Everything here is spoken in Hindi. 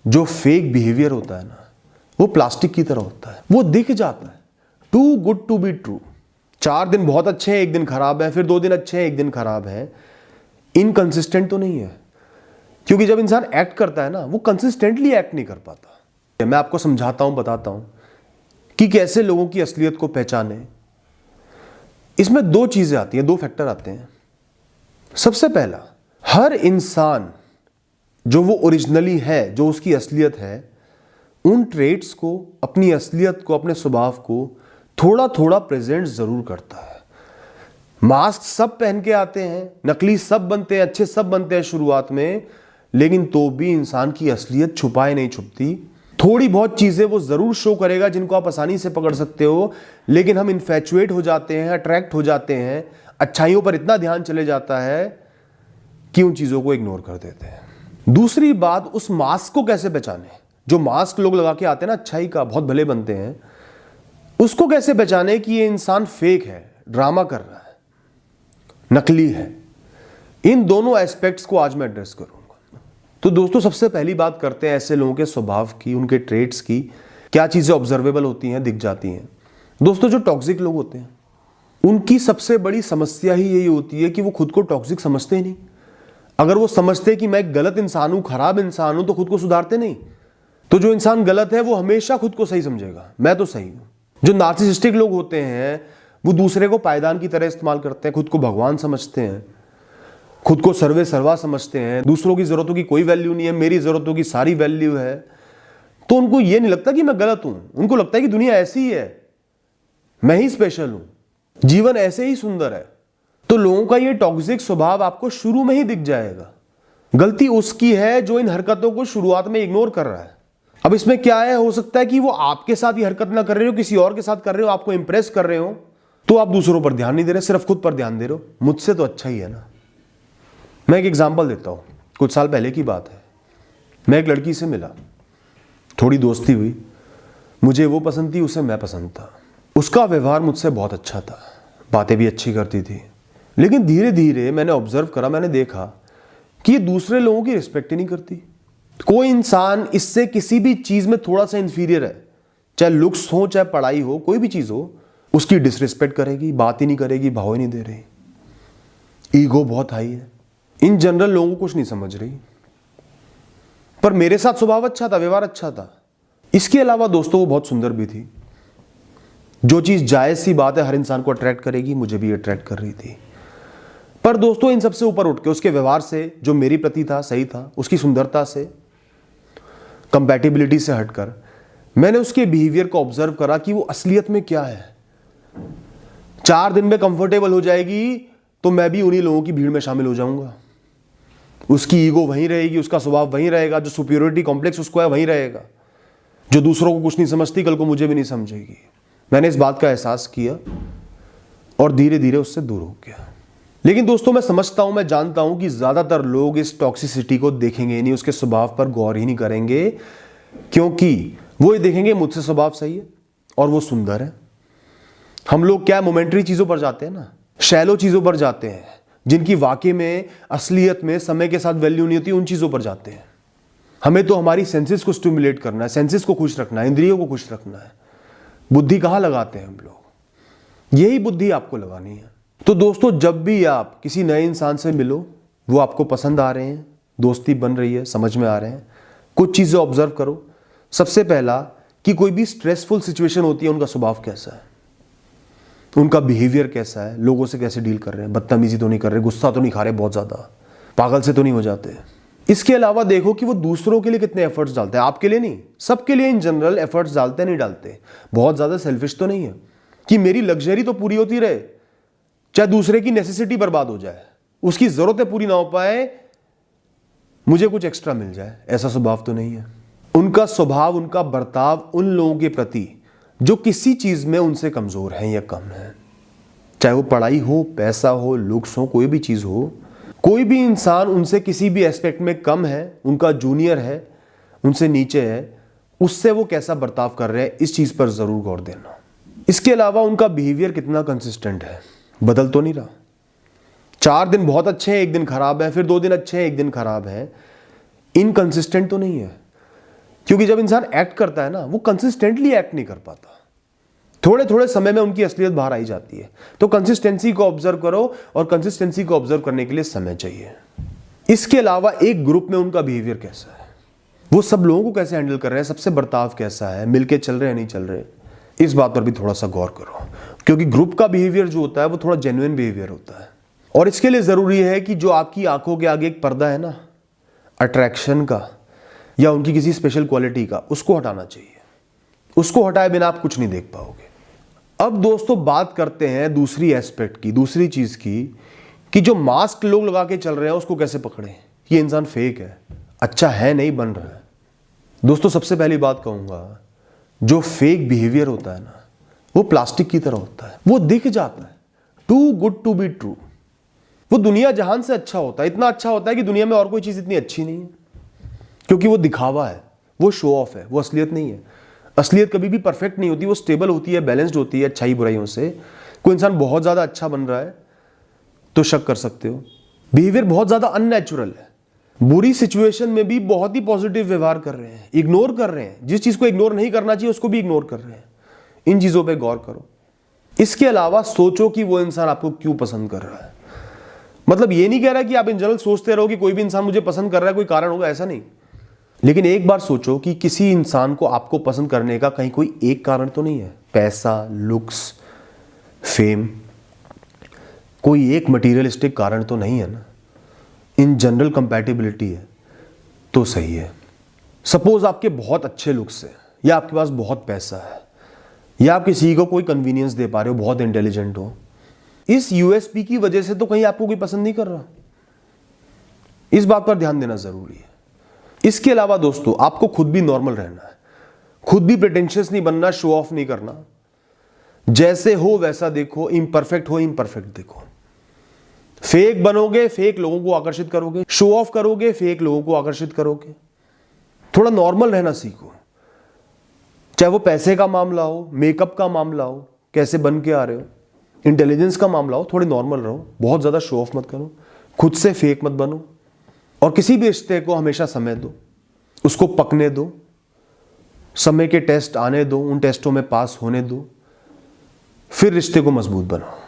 जो फेक बिहेवियर होता है ना, वो प्लास्टिक की तरह होता है, वो दिख जाता है, too good to be true. 4 दिन बहुत अच्छे हैं, एक दिन खराब है, फिर 2 दिन अच्छे हैं, एक दिन खराब है। इनकंसिस्टेंट तो नहीं है, क्योंकि जब इंसान एक्ट करता है ना, वो कंसिस्टेंटली एक्ट नहीं कर पाता। मैं आपको समझाता हूं, बताता हूं कि कैसे लोगों की असलियत को पहचाने। इसमें 2 चीजें आती हैं, 2 फैक्टर आते हैं। सबसे पहला, हर इंसान जो वो ओरिजिनली है, जो उसकी असलियत है, उन ट्रेट्स को, अपनी असलियत को, अपने स्वभाव को थोड़ा थोड़ा प्रेजेंट जरूर करता है। मास्क सब पहन के आते हैं, नकली सब बनते हैं, अच्छे सब बनते हैं शुरुआत में, लेकिन तो भी इंसान की असलियत छुपाए नहीं छुपती। थोड़ी बहुत चीजें वो जरूर शो करेगा जिनको आप आसानी से पकड़ सकते हो, लेकिन हम इन्फैचुएट हो जाते हैं, अट्रैक्ट हो जाते हैं, अच्छाइयों पर इतना ध्यान चले जाता है कि उन चीजों को इग्नोर कर देते हैं। दूसरी बात, उस मास्क को कैसे पहचाने। जो मास्क लोग लगा के आते हैं ना, अच्छाई का, बहुत भले बनते हैं, उसको कैसे पहचाने कि ये इंसान फेक है, ड्रामा कर रहा है, नकली है। इन दोनों एस्पेक्ट्स को आज मैं एड्रेस करूंगा। तो दोस्तों, सबसे पहली बात करते हैं ऐसे लोगों के स्वभाव की, उनके ट्रेट्स की। क्या चीजें ऑब्जर्वेबल होती हैं, दिख जाती हैं। दोस्तों, जो टॉक्सिक लोग होते हैं, उनकी सबसे बड़ी समस्या ही यही होती है कि वो खुद को टॉक्सिक समझते ही नहीं। अगर वो समझते कि मैं गलत इंसान हूं, खराब इंसान हूं, तो खुद को सुधारते नहीं। तो जो इंसान गलत है वो हमेशा खुद को सही समझेगा, मैं तो सही हूं। जो नार्सिसिस्टिक लोग होते हैं, वो दूसरे को पायदान की तरह इस्तेमाल करते हैं, खुद को भगवान समझते हैं, खुद को सर्वे सर्वा समझते हैं, दूसरों की जरूरतों की कोई वैल्यू नहीं है, मेरी जरूरतों की सारी वैल्यू है। तो उनको ये नहीं लगता कि मैं गलत हूं, उनको लगता है कि दुनिया ऐसी ही है, मैं ही स्पेशल हूं, जीवन ऐसे ही सुंदर है। तो लोगों का ये टॉक्सिक स्वभाव आपको शुरू में ही दिख जाएगा। गलती उसकी है जो इन हरकतों को शुरुआत में इग्नोर कर रहा है। अब इसमें क्या है, हो सकता है कि वो आपके साथ ये हरकत ना कर रहे हो, किसी और के साथ कर रहे हो, आपको इंप्रेस कर रहे हो, तो आप दूसरों पर ध्यान नहीं दे रहे, सिर्फ खुद पर ध्यान दे रहे हो। मुझसे तो अच्छा ही है ना। मैं एक एग्जांपल देता हूं, कुछ साल पहले की बात है। मैं एक लड़की से मिला, थोड़ी दोस्ती हुई, मुझे वो पसंद थी, उसे मैं पसंद था। उसका व्यवहार मुझसे बहुत अच्छा था, बातें भी अच्छी करती थी, लेकिन धीरे धीरे मैंने ऑब्जर्व करा, मैंने देखा कि ये दूसरे लोगों की रिस्पेक्ट ही नहीं करती। कोई इंसान इससे किसी भी चीज में थोड़ा सा इंफीरियर है, चाहे लुक्स हो, चाहे पढ़ाई हो, कोई भी चीज हो, उसकी डिसरिस्पेक्ट करेगी, बात ही नहीं करेगी, भाव ही नहीं दे रही। ईगो बहुत हाई है, इन जनरल लोगों को कुछ नहीं समझ रही। पर मेरे साथ स्वभाव अच्छा था, व्यवहार अच्छा था। इसके अलावा दोस्तों, वो बहुत सुंदर भी थी। जो चीज जायज सी बात है, हर इंसान को अट्रैक्ट करेगी, मुझे भी अट्रैक्ट कर रही थी। पर दोस्तों, इन सबसे ऊपर उठ के, उसके व्यवहार से जो मेरी प्रति था, सही था, उसकी सुंदरता से, कंपैटिबिलिटी से हटकर, मैंने उसके बिहेवियर को ऑब्जर्व करा कि वो असलियत में क्या है। 4 दिन में कंफर्टेबल हो जाएगी तो मैं भी उन्हीं लोगों की भीड़ में शामिल हो जाऊंगा। उसकी ईगो वहीं रहेगी, उसका स्वभाव वहीं रहेगा, जो सुपीरियरिटी कॉम्प्लेक्स उसको है वहीं रहेगा। जो दूसरों को कुछ नहीं समझती, कल को मुझे भी नहीं समझेगी। मैंने इस बात का एहसास किया और धीरे धीरे उससे दूर हो गया। लेकिन दोस्तों, मैं समझता हूं, मैं जानता हूं कि ज्यादातर लोग इस टॉक्सिसिटी को देखेंगे नहीं, उसके स्वभाव पर गौर ही नहीं करेंगे, क्योंकि वो ये देखेंगे मुझसे स्वभाव सही है और वो सुंदर है। हम लोग क्या मोमेंटरी चीजों पर जाते हैं ना, शैलो चीजों पर जाते हैं, जिनकी वाकई में, असलियत में, समय के साथ वैल्यू नहीं होती, उन चीजों पर जाते हैं। हमें तो हमारी सेंसेस को स्टिमुलेट करना है, सेंसेस को खुश रखना है, इंद्रियों को खुश रखना है। बुद्धि कहां लगाते हैं हम लोग? यही बुद्धि आपको लगानी है। तो दोस्तों, जब भी आप किसी नए इंसान से मिलो, वो आपको पसंद आ रहे हैं, दोस्ती बन रही है, समझ में आ रहे हैं, कुछ चीजें ऑब्जर्व करो। सबसे पहला, कि कोई भी स्ट्रेसफुल सिचुएशन होती है, उनका स्वभाव कैसा है, उनका बिहेवियर कैसा है, लोगों से कैसे डील कर रहे हैं, बदतमीजी तो नहीं कर रहे, गुस्सा तो नहीं खा रहे बहुत ज्यादा, पागल से तो नहीं हो जाते। इसके अलावा देखो कि वो दूसरों के लिए कितने एफर्ट्स डालते हैं, आपके लिए नहीं, सबके लिए इन जनरल एफर्ट्स डालते नहीं डालते। बहुत ज्यादा सेल्फिश तो नहीं है कि मेरी लग्जरी तो पूरी होती रहे, चाहे दूसरे की नेसेसिटी बर्बाद हो जाए, उसकी जरूरतें पूरी ना हो पाए, मुझे कुछ एक्स्ट्रा मिल जाए, ऐसा स्वभाव तो नहीं है। उनका स्वभाव, उनका बर्ताव उन लोगों के प्रति जो किसी चीज में उनसे कमजोर हैं या कम है, चाहे वो पढ़ाई हो, पैसा हो, लुक्स हो, कोई भी चीज हो, कोई भी इंसान उनसे किसी भी एस्पेक्ट में कम है, उनका जूनियर है, उनसे नीचे है, उससे वो कैसा बर्ताव कर रहे हैं, इस चीज पर जरूर गौर देना। इसके अलावा उनका बिहेवियर कितना कंसिस्टेंट है, बदल तो नहीं रहा। 4 दिन बहुत अच्छे हैं, एक दिन खराब है, फिर 2 दिन अच्छे हैं, एक दिन खराब है। इनकंसिस्टेंट तो नहीं है, क्योंकि जब इंसान एक्ट करता है ना, वो कंसिस्टेंटली एक्ट नहीं कर पाता, थोड़े थोड़े समय में उनकी असलियत बाहर आई जाती है। तो कंसिस्टेंसी को ऑब्जर्व करो, और कंसिस्टेंसी को ऑब्जर्व करने के लिए समय चाहिए। इसके अलावा एक ग्रुप में उनका बिहेवियर कैसा है, वो सब लोगों को कैसे हैंडल कर रहे हैं, सबसे बर्ताव कैसा है, मिलके चल रहे हैं नहीं चल रहे, इस बात पर भी थोड़ा सा गौर करो। क्योंकि ग्रुप का बिहेवियर जो होता है वो थोड़ा जेन्युइन बिहेवियर होता है। और इसके लिए ज़रूरी है कि जो आपकी आंखों के आगे एक पर्दा है ना, अट्रैक्शन का या उनकी किसी स्पेशल क्वालिटी का, उसको हटाना चाहिए। उसको हटाए बिना आप कुछ नहीं देख पाओगे। अब दोस्तों बात करते हैं दूसरी एस्पेक्ट की, दूसरी चीज़ की, कि जो मास्क लोग लगा के चल रहे हैं उसको कैसे पकड़ें। ये इंसान फेक है, अच्छा है नहीं, बन रहा है। दोस्तों सबसे पहली बात कहूँगा, जो फेक बिहेवियर होता है ना, वो प्लास्टिक की तरह होता है, वो दिख जाता है, too good to be true. वो दुनिया जहान से अच्छा होता है, इतना अच्छा होता है कि दुनिया में और कोई चीज़ इतनी अच्छी नहीं है, क्योंकि वो दिखावा है, वो शो ऑफ है, वो असलियत नहीं है। असलियत कभी भी परफेक्ट नहीं होती, वो स्टेबल होती है, बैलेंस्ड होती है अच्छाई बुराइयों से। कोई इंसान बहुत ज़्यादा अच्छा बन रहा है तो शक कर सकते हो। बिहेवियर बहुत ज़्यादा अननेचुरल है, बुरी सिचुएशन में भी बहुत ही पॉजिटिव व्यवहार कर रहे हैं, इग्नोर कर रहे हैं, जिस चीज़ को इग्नोर नहीं करना चाहिए उसको भी इग्नोर कर रहे हैं। इन चीज़ों पे गौर करो। इसके अलावा सोचो कि वो इंसान आपको क्यों पसंद कर रहा है। मतलब ये नहीं कह रहा कि आप इन जनरल सोचते रहो कि कोई भी इंसान मुझे पसंद कर रहा है, कोई कारण होगा, ऐसा नहीं। लेकिन एक बार सोचो कि किसी इंसान को आपको पसंद करने का कहीं कोई एक कारण तो नहीं है, पैसा, लुक्स, फेम, कोई एक मटीरियलिस्टिक कारण तो नहीं है ना। इन जनरल कंपैटिबिलिटी है तो सही है। सपोज आपके बहुत अच्छे लुक्स है, या आपके पास बहुत पैसा है, या आप किसी को कोई कन्वीनियंस दे पा रहे हो, बहुत इंटेलिजेंट हो, इस यूएसपी की वजह से तो कहीं आपको कोई पसंद नहीं कर रहा। इस बात पर ध्यान देना जरूरी है। इसके अलावा दोस्तों आपको खुद भी नॉर्मल रहना है, खुद भी प्रिटेंशियस नहीं बनना, शो ऑफ नहीं करना। जैसे हो वैसा देखो, इम्परफेक्ट हो इम्परफेक्ट देखो। फेक बनोगे, फेक लोगों को आकर्षित करोगे, शो ऑफ करोगे, फेक लोगों को आकर्षित करोगे। थोड़ा नॉर्मल रहना सीखो, चाहे वो पैसे का मामला हो, मेकअप का मामला हो, कैसे बन के आ रहे हो, इंटेलिजेंस का मामला हो, थोड़े नॉर्मल रहो, बहुत ज्यादा शो ऑफ मत करो, खुद से फेक मत बनो। और किसी भी रिश्ते को हमेशा समय दो, उसको पकने दो, समय के टेस्ट आने दो, उन टेस्टों में पास होने दो, फिर रिश्ते को मजबूत बनाओ।